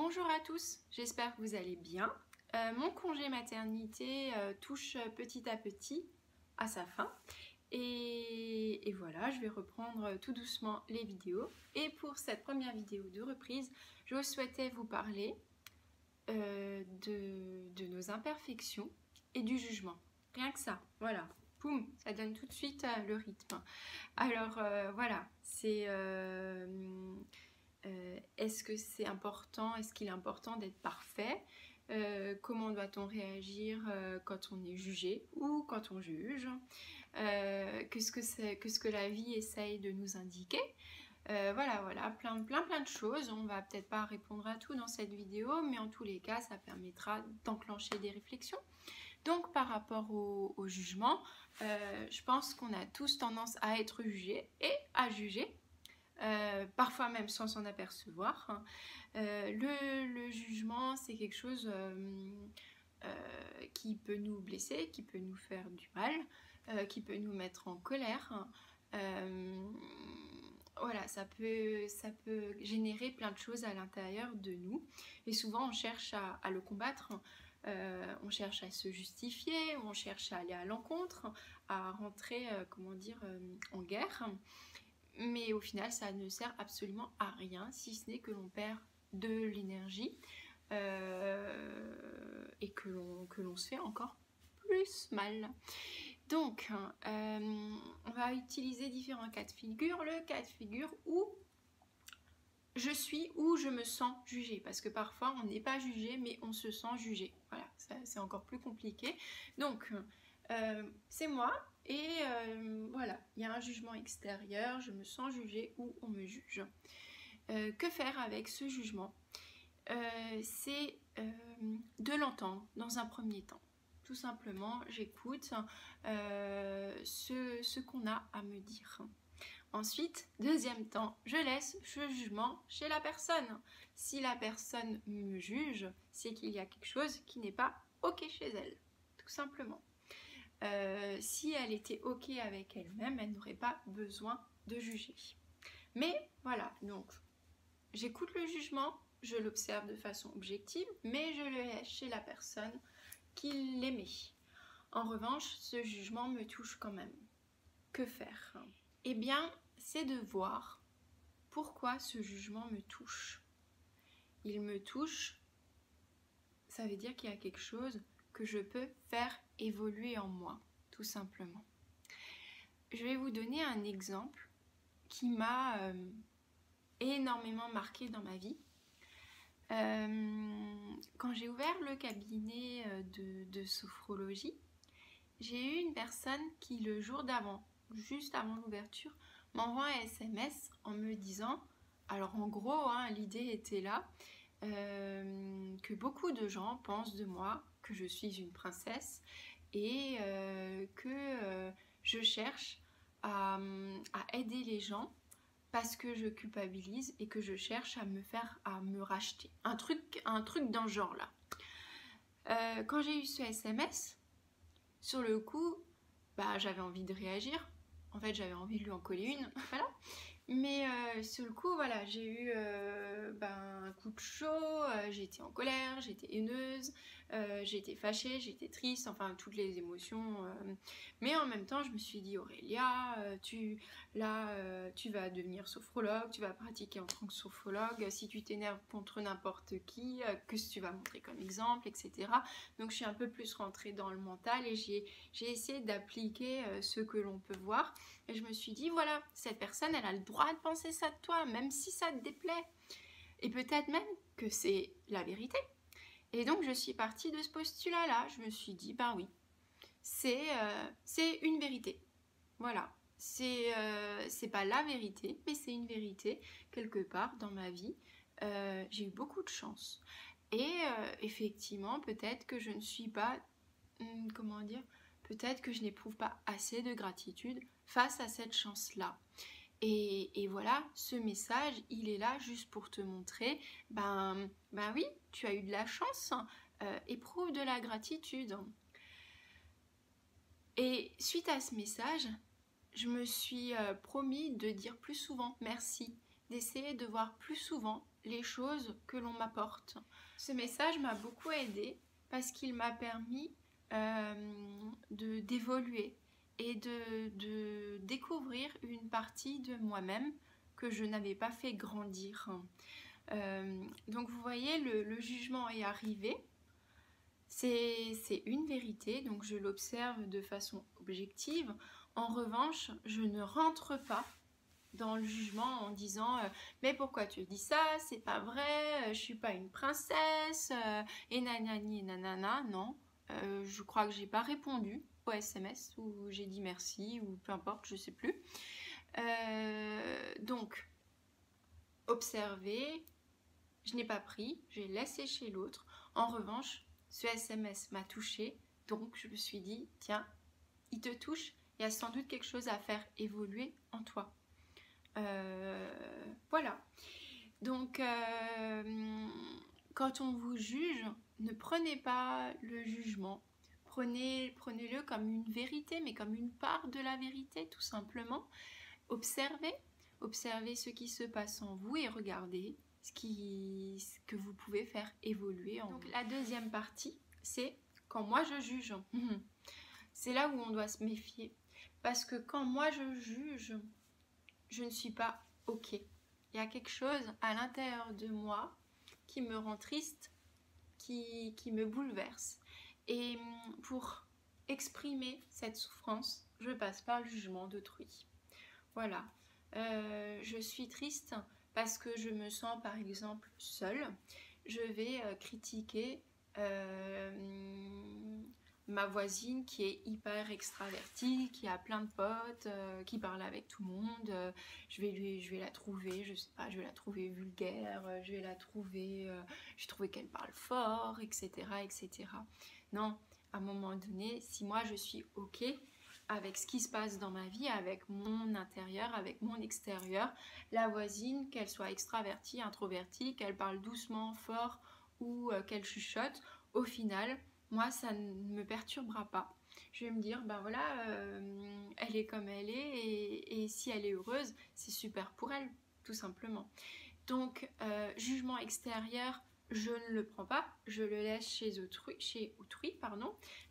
Bonjour à tous, j'espère que vous allez bien. Mon congé maternité touche petit à petit à sa fin et voilà, je vais reprendre tout doucement les vidéos. Et pour cette première vidéo de reprise, je souhaitais vous parler de nos imperfections et du jugement. Rien que ça, voilà. Poum, ça donne tout de suite le rythme. Alors voilà, c'est... est-ce que c'est important, est-ce qu'il est important d'être parfait? Comment doit-on réagir quand on est jugé ou quand on juge? Qu'est-ce que la vie essaye de nous indiquer? Voilà, plein de choses. On va peut-être pas répondre à tout dans cette vidéo, mais en tous les cas, ça permettra d'enclencher des réflexions. Donc par rapport au jugement, je pense qu'on a tous tendance à être jugés et à juger. Parfois même sans s'en apercevoir. Le jugement, c'est quelque chose qui peut nous blesser, qui peut nous faire du mal, qui peut nous mettre en colère. Voilà, ça peut générer plein de choses à l'intérieur de nous. Et souvent, on cherche à le combattre. On cherche à se justifier, on cherche à aller à l'encontre, à rentrer, en guerre. Mais au final, ça ne sert absolument à rien, si ce n'est que l'on perd de l'énergie et que l'on se fait encore plus mal. Donc, on va utiliser différents cas de figure. Le cas de figure où je suis ou je me sens jugée, parce que parfois on n'est pas jugé, mais on se sent jugé. Voilà, c'est encore plus compliqué. Donc, c'est moi. Et voilà, il y a un jugement extérieur, je me sens jugée ou on me juge. Que faire avec ce jugement? C'est de l'entendre dans un premier temps. Tout simplement, j'écoute ce qu'on a à me dire. Ensuite, deuxième temps, je laisse ce jugement chez la personne. Si la personne me juge, c'est qu'il y a quelque chose qui n'est pas OK chez elle, tout simplement. Si elle était OK avec elle-même, elle n'aurait pas besoin de juger. Mais voilà, donc j'écoute le jugement, je l'observe de façon objective, mais je le laisse chez la personne qui l'émet. En revanche, ce jugement me touche quand même. Que faire? Eh bien, c'est de voir pourquoi ce jugement me touche. Il me touche, ça veut dire qu'il y a quelque chose que je peux faire évoluer en moi, tout simplement. Je vais vous donner un exemple qui m'a énormément marqué dans ma vie. Quand j'ai ouvert le cabinet de sophrologie, j'ai eu une personne qui, le jour d'avant, juste avant l'ouverture, m'envoie un SMS en me disant, alors en gros, l'idée était là, que beaucoup de gens pensent de moi que je suis une princesse et que je cherche à aider les gens parce que je culpabilise et que je cherche à me racheter. Un truc dans ce genre là. Quand j'ai eu ce SMS, sur le coup, j'avais envie de réagir. En fait, j'avais envie de lui en coller une, voilà. Mais sur le coup, voilà, j'ai eu un coup de chaud, j'étais en colère, j'étais haineuse, j'étais fâchée, j'étais triste, enfin toutes les émotions. Mais en même temps, je me suis dit, Aurélia, tu vas devenir sophrologue, tu vas pratiquer en tant que sophrologue. Si tu t'énerves contre n'importe qui, qu'est-ce que tu vas montrer comme exemple, etc. Donc je suis un peu plus rentrée dans le mental et j'ai essayé d'appliquer ce que l'on peut voir. Et je me suis dit, voilà, cette personne, elle a le droit de penser ça de toi, même si ça te déplaît. Et peut-être même que c'est la vérité. Et donc, je suis partie de ce postulat-là. Je me suis dit, oui, c'est une vérité. Voilà. C'est pas la vérité, mais c'est une vérité. Quelque part dans ma vie, j'ai eu beaucoup de chance. Et effectivement, peut-être que je ne suis pas, peut-être que je n'éprouve pas assez de gratitude face à cette chance-là. Et voilà, ce message, il est là juste pour te montrer, oui, tu as eu de la chance, éprouve de la gratitude. Et suite à ce message, je me suis promis de dire plus souvent merci. d'essayer de voir plus souvent les choses que l'on m'apporte. Ce message m'a beaucoup aidée parce qu'il m'a permis d'évoluer et de découvrir une partie de moi-même que je n'avais pas fait grandir. Donc vous voyez, le jugement est arrivé. C'est une vérité, donc je l'observe de façon objective. En revanche, je ne rentre pas dans le jugement en disant mais pourquoi tu dis ça, c'est pas vrai, je suis pas une princesse, et nanani et nanana. Non, je crois que j'ai pas répondu au SMS, ou j'ai dit merci, ou peu importe, je sais plus. Donc, observer, je n'ai pas pris, j'ai laissé chez l'autre. En revanche, ce SMS m'a touchée, donc je me suis dit, tiens, il te touche, il y a sans doute quelque chose à faire évoluer en toi. Voilà. Donc, quand on vous juge, ne prenez pas le jugement. Prenez-le comme une vérité, mais comme une part de la vérité, tout simplement. Observez ce qui se passe en vous et regardez ce que vous pouvez faire évoluer en vous. Donc, la deuxième partie, c'est quand moi je juge. C'est là où on doit se méfier. Parce que quand moi je juge, je ne suis pas OK. Il y a quelque chose à l'intérieur de moi qui me rend triste, qui me bouleverse. Et pour exprimer cette souffrance, je passe par le jugement d'autrui. Voilà. Je suis triste parce que je me sens par exemple seule. Je vais critiquer ma voisine qui est hyper extravertie, qui a plein de potes, qui parle avec tout le monde. Je vais la trouver, je sais pas, je vais la trouver vulgaire, je vais trouver qu'elle parle fort, etc., etc. Non, à un moment donné, si moi je suis OK avec ce qui se passe dans ma vie, avec mon intérieur, avec mon extérieur, la voisine, qu'elle soit extravertie, introvertie, qu'elle parle doucement, fort ou qu'elle chuchote, au final, moi, ça ne me perturbera pas. Je vais me dire, ben voilà, elle est comme elle est, et si elle est heureuse, c'est super pour elle, tout simplement. Donc, jugement extérieur, je ne le prends pas, je le laisse chez autrui,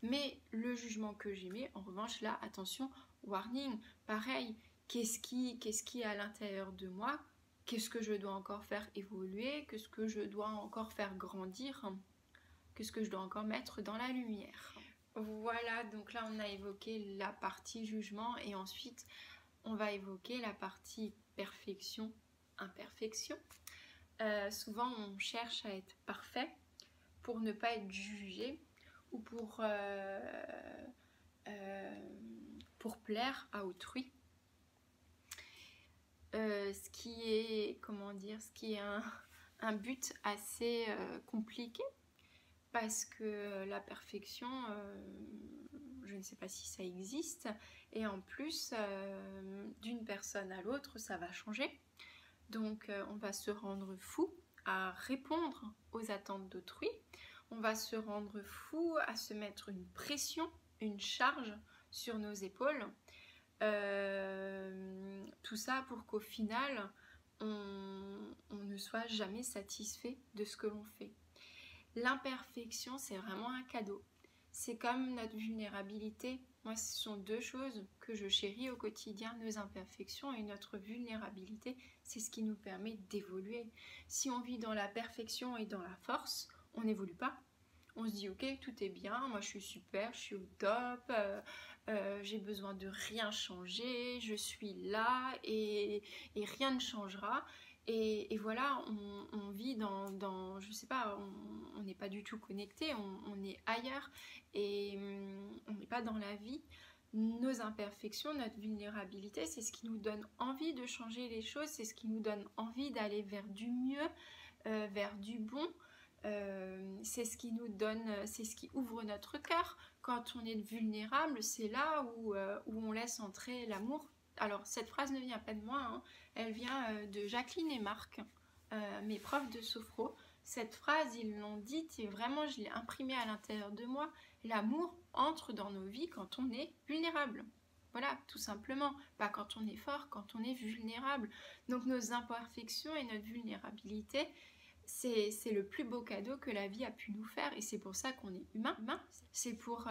mais le jugement que j'émets, en revanche, là, attention, warning, pareil, qu'est-ce qui est à l'intérieur de moi? Qu'est-ce que je dois encore faire évoluer? Qu'est-ce que je dois encore faire grandir? Qu'est-ce que je dois encore mettre dans la lumière? Voilà, donc là on a évoqué la partie jugement et ensuite on va évoquer la partie perfection, imperfection. Souvent on cherche à être parfait pour ne pas être jugé ou pour plaire à autrui. Ce qui est un but assez compliqué. Parce que la perfection, je ne sais pas si ça existe. Et en plus, d'une personne à l'autre, ça va changer. Donc, on va se rendre fou à répondre aux attentes d'autrui. On va se rendre fou à se mettre une pression, une charge sur nos épaules. Tout ça pour qu'au final, on ne soit jamais satisfait de ce que l'on fait. L'imperfection, c'est vraiment un cadeau. C'est comme notre vulnérabilité. Moi, ce sont deux choses que je chéris au quotidien, nos imperfections et notre vulnérabilité. C'est ce qui nous permet d'évoluer. Si on vit dans la perfection et dans la force, on n'évolue pas. On se dit, ok, tout est bien, moi je suis super, je suis au top, j'ai besoin de rien changer, je suis là et rien ne changera. Et voilà, on vit dans je sais pas, on n'est pas du tout connecté, on est ailleurs et on n'est pas dans la vie. Nos imperfections, notre vulnérabilité, c'est ce qui nous donne envie de changer les choses, c'est ce qui nous donne envie d'aller vers du mieux, vers du bon. C'est ce qui nous donne, c'est ce qui ouvre notre cœur. Quand on est vulnérable, c'est là où on laisse entrer l'amour. Alors, cette phrase ne vient pas de moi, hein. Elle vient de Jacqueline et Marc, mes profs de sophro. Cette phrase, ils l'ont dite et vraiment, je l'ai imprimée à l'intérieur de moi. L'amour entre dans nos vies quand on est vulnérable. Voilà, tout simplement. Pas quand on est fort, quand on est vulnérable. Donc nos imperfections et notre vulnérabilité, c'est le plus beau cadeau que la vie a pu nous faire. Et c'est pour ça qu'on est humain. C'est pour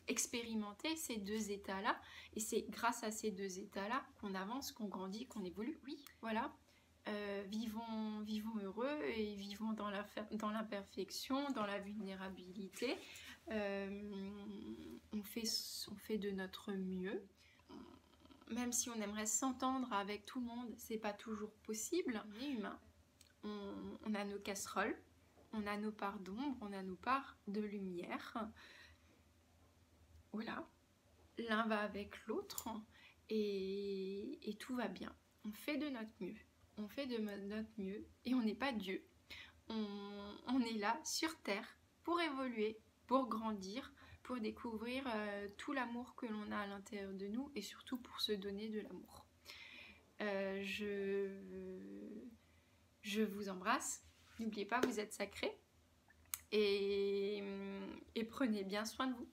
expérimenter ces deux états-là. Et c'est grâce à ces deux états-là qu'on avance, qu'on grandit, qu'on évolue. Oui, voilà. Vivons heureux et vivons dans l'imperfection, dans la vulnérabilité. On fait de notre mieux. Même si on aimerait s'entendre avec tout le monde, c'est pas toujours possible. On est humain. On a nos casseroles, on a nos parts d'ombre, on a nos parts de lumière. Voilà. L'un va avec l'autre et tout va bien. On fait de notre mieux. On fait de notre mieux et on n'est pas Dieu. On est là sur Terre pour évoluer, pour grandir, pour découvrir tout l'amour que l'on a à l'intérieur de nous et surtout pour se donner de l'amour. Je vous embrasse. N'oubliez pas, vous êtes sacrés et prenez bien soin de vous.